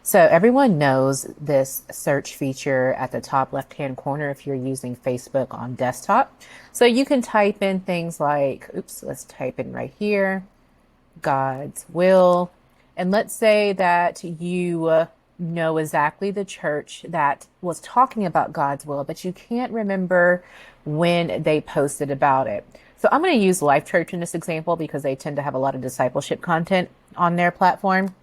So everyone knows this search feature at the top left-hand corner if you're using Facebook on desktop. So you can type in things like, oops, let's type in right here, God's will. And let's say that you know exactly the church that was talking about God's will, but you can't remember when they posted about it. So I'm going to use Life Church in this example because they tend to have a lot of discipleship content on their platform.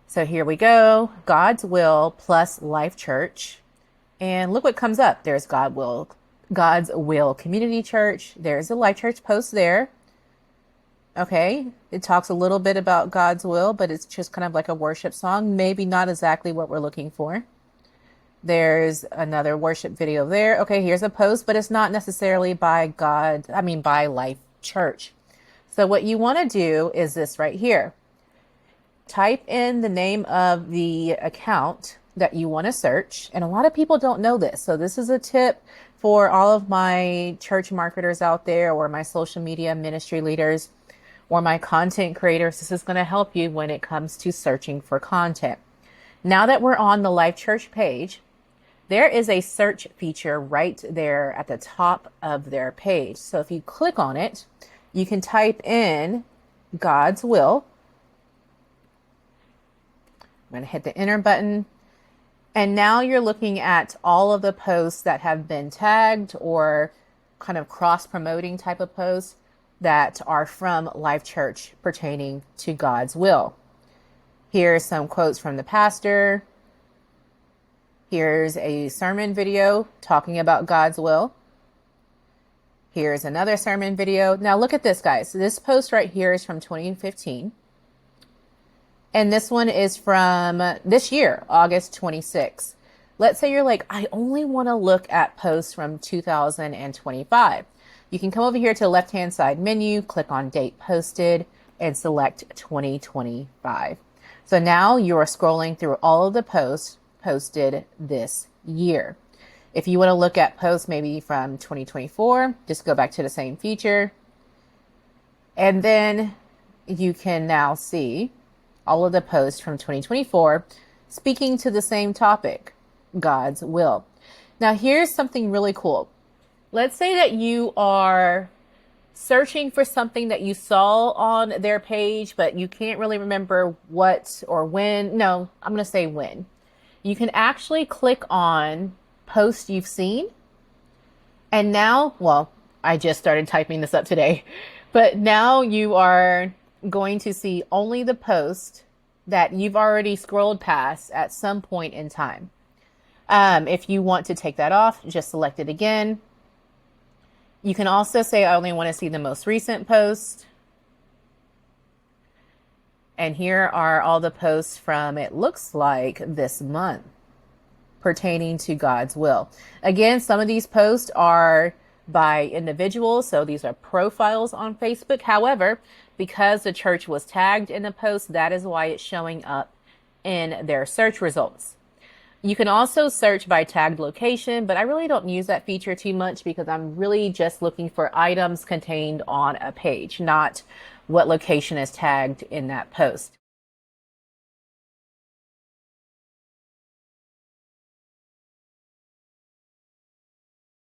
So here we go, God's Will plus Life Church. And look what comes up. There's God's Will Community Church. There's a Life Church post there. Okay, it talks a little bit about God's will, but it's just kind of like a worship song. Maybe not exactly what we're looking for. There's another worship video there. Okay, here's a post, but it's not necessarily by by Life Church. So what you want to do is this right here. Type in the name of the account that you want to search. And a lot of people don't know this. So this is a tip for all of my church marketers out there, or my social media ministry leaders, or my content creators. This is going to help you when it comes to searching for content. Now that we're on the Life Church page, there is a search feature right there at the top of their page. So if you click on it, you can type in God's will. I'm going to hit the enter button. And now you're looking at all of the posts that have been tagged or kind of cross-promoting type of posts that are from Life Church pertaining to God's will. Here's some quotes from the pastor. Here's a sermon video talking about God's will. Here's another sermon video. Now look at this, guys. This post right here is from 2015. And this one is from this year, August 26. Let's say you're like, I only want to look at posts from 2025. You can come over here to the left-hand side menu, click on date posted, and select 2025. So now you're scrolling through all of the posts posted this year. If you want to look at posts maybe from 2024, just go back to the same feature. And then you can now see all of the posts from 2024 speaking to the same topic, God's will. Now, here's something really cool. Let's say that you are searching for something that you saw on their page, but you can't really remember what or when. No, I'm going to say when. You can actually click on posts you've seen. And now, well, I just started typing this up today, but now you are going to see only the post that you've already scrolled past at some point in time. If you want to take that off, just select it again. You can also say, I only want to see the most recent post. And here are all the posts from, it looks like, this month pertaining to God's will. Again, some of these posts are by individuals, so these are profiles on Facebook. However, because the church was tagged in the post, that is why it's showing up in their search results. You can also search by tagged location, but I really don't use that feature too much because I'm really just looking for items contained on a page, not what location is tagged in that post.